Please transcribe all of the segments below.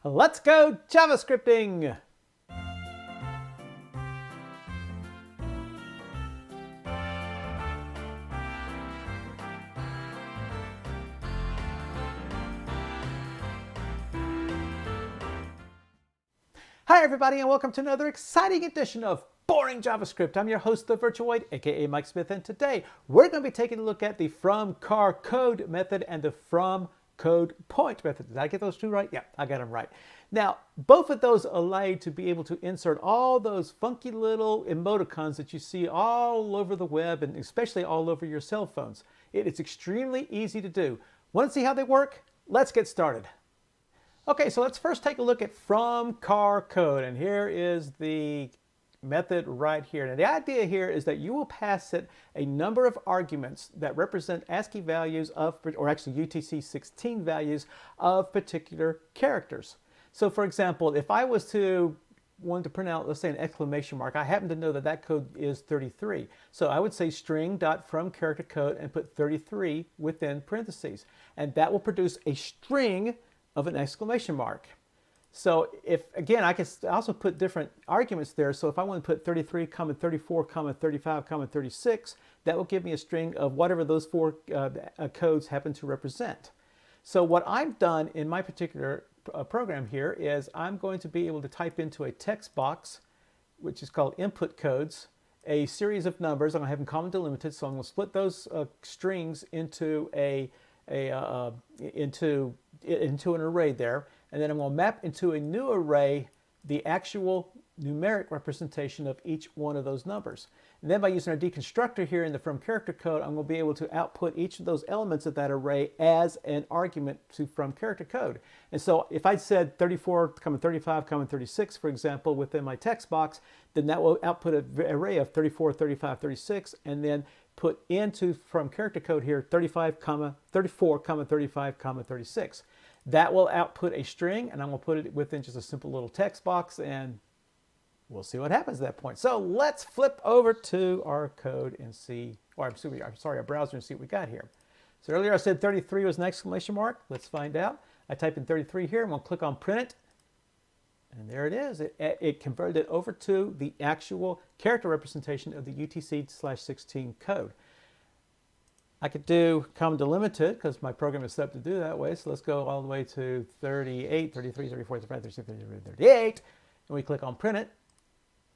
Let's go JavaScripting! Hi everybody, and welcome to another exciting edition of Boring JavaScript. I'm your host, the Virtuoid, aka Mike Smith, and today we're going to be taking a look at the FromCharCode method and the FromCodePoint method. Did I get those two right? Yeah, I got them right. Now, both of those allow you to be able to insert all those funky little emoticons that you see all over the web and especially all over your cell phones. It is extremely easy to do. Want to see how they work? Let's get started. Okay, so let's first take a look at FromCharCode, and here is the method right here. Now the idea here is that you will pass it a number of arguments that represent ASCII values of, or actually UTC-16 values of particular characters. So for example, if I was to want to print out, let's say, an exclamation mark, I happen to know that that code is 33. So I would say String.fromCharCode and put 33 within parentheses. And that will produce a string of an exclamation mark. So if, again, I can also put different arguments there. So if I want to put 33, 34, 35, 36, that will give me a string of whatever those four codes happen to represent. So what I've done in my particular program here is I'm going to be able to type into a text box, which is called input codes, a series of numbers. I'm going to have them comma delimited, so I'm going to split those strings into into an array there, and then I'm going to map into a new array the actual numeric representation of each one of those numbers. And then by using our deconstructor here in the FromCharCode, I'm going to be able to output each of those elements of that array as an argument to FromCharCode. And so if I said 34, 35, 36, for example, within my text box, then that will output an array of 34, 35, 36, and then put into FromCharCode here 35, 34, 35, 36. That will output a string, and I'm going to put it within just a simple little text box, and we'll see what happens at that point. So let's flip over to our code and see, or I'm sorry, our browser, and see what we got here. So earlier I said 33 was an exclamation mark. Let's find out. I type in 33 here. I'm going to click on print it. And there it is. It converted it over to the actual character representation of the UTC-16 code. I could do comma delimited because my program is set up to do that way. So let's go all the way to 38, 33, 34, 35, 36, 37, 38. And we click on print it.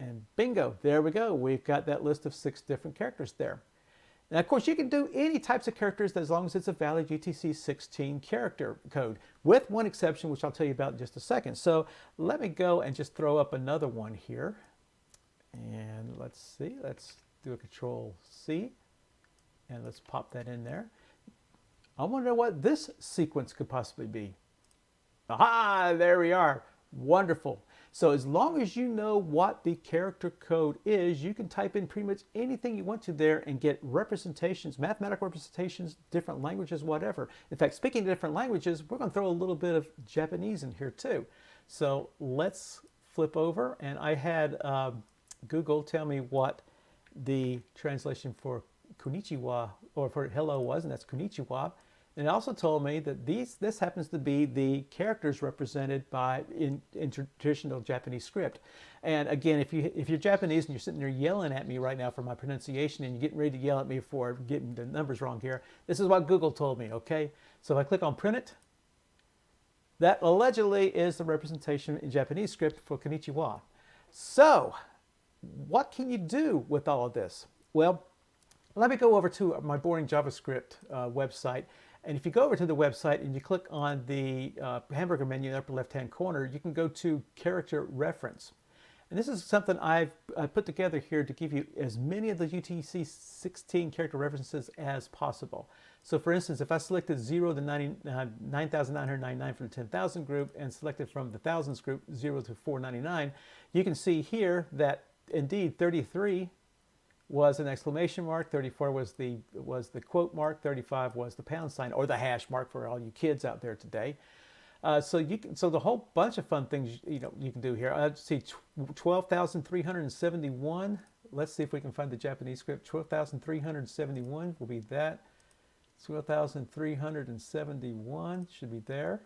And bingo, there we go. We've got that list of 6 different characters there. Now, of course, you can do any types of characters as long as it's a valid UTC-16 character code, with one exception, which I'll tell you about in just a second. So let me go and just throw up another one here. And let's see. Let's do a Control-C. And let's pop that in there. I want to know what this sequence could possibly be. Aha! There we are. Wonderful. So as long as you know what the character code is, you can type in pretty much anything you want to there and get representations, mathematical representations, different languages, whatever. In fact, speaking of different languages, we're going to throw a little bit of Japanese in here too. So let's flip over, and I had Google tell me what the translation for konnichiwa, or for hello, was, and that's konnichiwa. And it also told me that this happens to be the characters represented by in traditional Japanese script. And again, if you're Japanese and you're sitting there yelling at me right now for my pronunciation, and you're getting ready to yell at me for getting the numbers wrong here, this is what Google told me, okay? So if I click on print it, that allegedly is the representation in Japanese script for konnichiwa. So what can you do with all of this? Well, let me go over to my Boring JavaScript website. And if you go over to the website and you click on the hamburger menu in the upper left-hand corner, you can go to character reference. And this is something I put together here to give you as many of the UTC-16 character references as possible. So for instance, if I selected 0 to 9,999 for the 10,000 group and selected from the thousands group 0 to 499, you can see here that indeed 33 was an exclamation mark, 34 was the quote mark, 35 was the pound sign, or the hash mark for all you kids out there today. So the whole bunch of fun things you can do here. Let's see, 12,371. Let's see if we can find the Japanese script. 12,371 will be that. 12,371 should be there.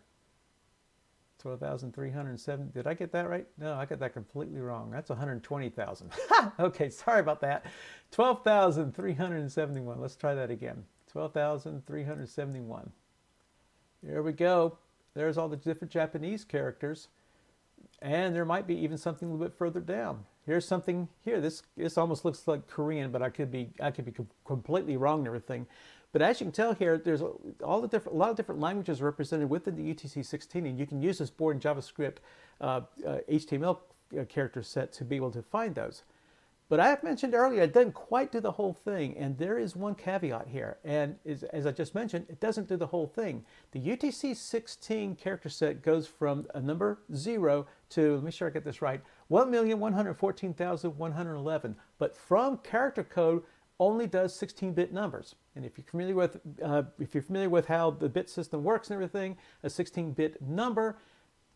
12,307. Did I get that right? No, I got that completely wrong. That's 120,000. Okay, sorry about that. 12,371. Let's try that again. 12,371. There we go. There's all the different Japanese characters. And there might be even something a little bit further down. Here's something here. This almost looks like Korean, but I could be completely wrong and everything. But as you can tell here, there's a lot of different languages represented within the UTC-16, and you can use this Boring JavaScript HTML character set to be able to find those. But I have mentioned earlier, it doesn't quite do the whole thing, and there is one caveat here. And as I just mentioned, it doesn't do the whole thing. The UTC-16 character set goes from a number 0 to, let me make sure I get this right, 1,114,111. But from character code only does 16-bit numbers. And if you're familiar with how the bit system works and everything, a 16-bit number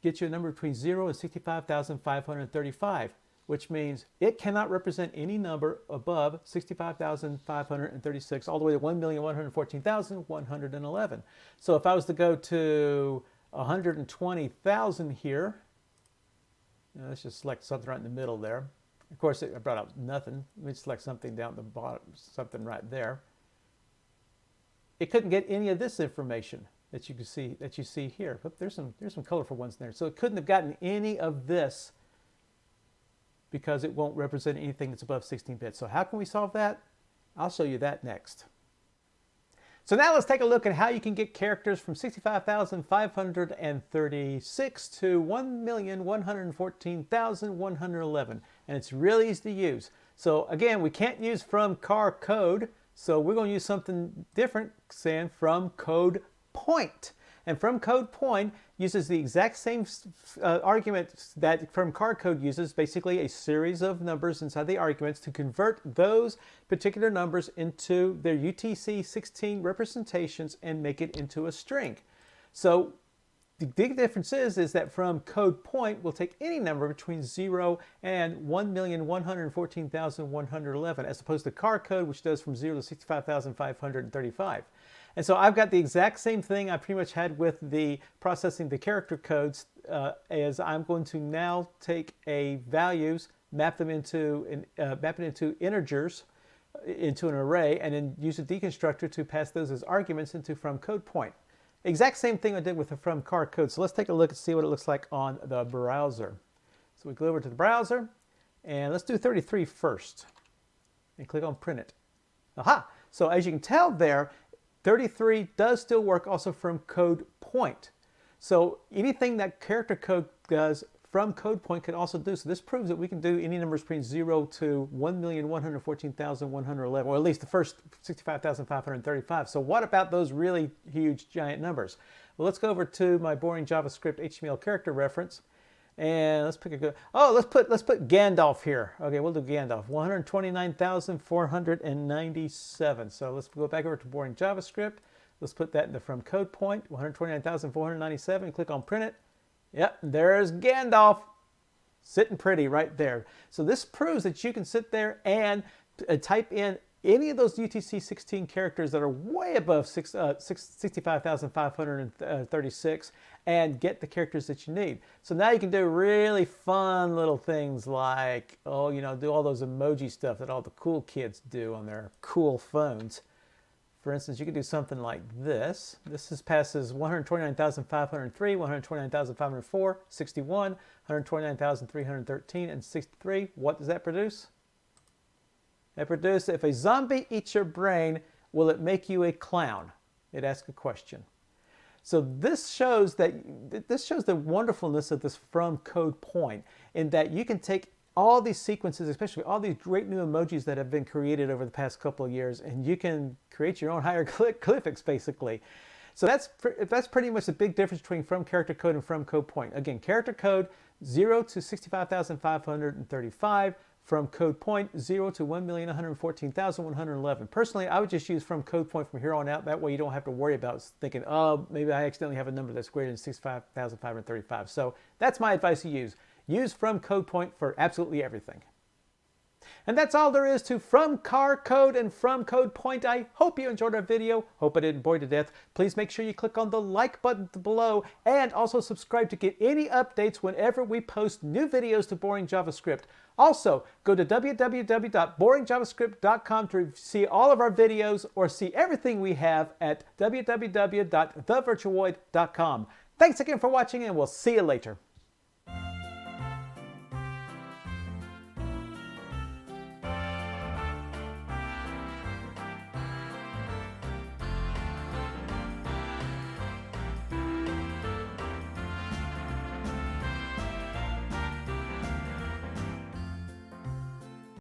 gets you a number between 0 and 65,535. Which means it cannot represent any number above 65,536 all the way to 1,114,111. So if I was to go to 120,000 here, let's just select something right in the middle there. Of course, I brought up nothing. Let me select something down at the bottom, something right there. It couldn't get any of this information that you see here. But there's some colorful ones there. So it couldn't have gotten any of this, because it won't represent anything that's above 16 bits. So how can we solve that? I'll show you that next. So now let's take a look at how you can get characters from 65,536 to 1,114,111. And it's really easy to use. So again, we can't use from char code, so we're going to use something different, saying from code point. And from code point uses the exact same argument that from char code uses, basically a series of numbers inside the arguments to convert those particular numbers into their UTC-16 representations and make it into a string. So the big difference is that from code point will take any number between 0 and 1,114,111, as opposed to char code, which does from 0 to 65,535. And so I've got the exact same thing I pretty much had with the processing the character codes, as I'm going to now take a values, map it into integers, into an array, and then use a deconstructor to pass those as arguments into from code point. Exact same thing I did with the from char code. So let's take a look and see what it looks like on the browser. So we go over to the browser, and let's do 33 first, and click on print it. Aha! So as you can tell there, 33 does still work also from code point. So anything that character code does from code point can also do. So this proves that we can do any numbers between 0 to 1,114,111, or at least the first 65,535. So what about those really huge giant numbers? Well, let's go over to my Boring JavaScript HTML character reference. And let's pick a good, let's put Gandalf here. Okay, we'll do Gandalf, 129,497. So let's go back over to Boring JavaScript. Let's put that in the from code point, 129,497, click on print it. Yep, there's Gandalf, sitting pretty right there. So this proves that you can sit there and type in any of those UTC-16 characters that are way above 65,536 and get the characters that you need. So now you can do really fun little things like, do all those emoji stuff that all the cool kids do on their cool phones. For instance, you could do something like this. This passes 129,503, 129,504, 61, 129,313, and 63. What does that produce? That produces, if a zombie eats your brain, will it make you a clown? It asks a question. So this shows the wonderfulness of this from code point, in that you can take all these sequences, especially all these great new emojis that have been created over the past couple of years, and you can create your own hieroglyphics basically. So that's pretty much the big difference between from character code and from code point. Again, character code 0 to 65,535. From code point 0 to 1,114,111. Personally, I would just use from code point from here on out. That way you don't have to worry about thinking, oh, maybe I accidentally have a number that's greater than 65,535. So that's my advice to use. Use from code point for absolutely everything. And that's all there is to FromCharCode and FromCodePoint. I hope you enjoyed our video. Hope I didn't bore you to death. Please make sure you click on the like button below and also subscribe to get any updates whenever we post new videos to Boring JavaScript. Also, go to www.boringjavascript.com to see all of our videos or see everything we have at www.thevirtualoid.com. Thanks again for watching, and we'll see you later.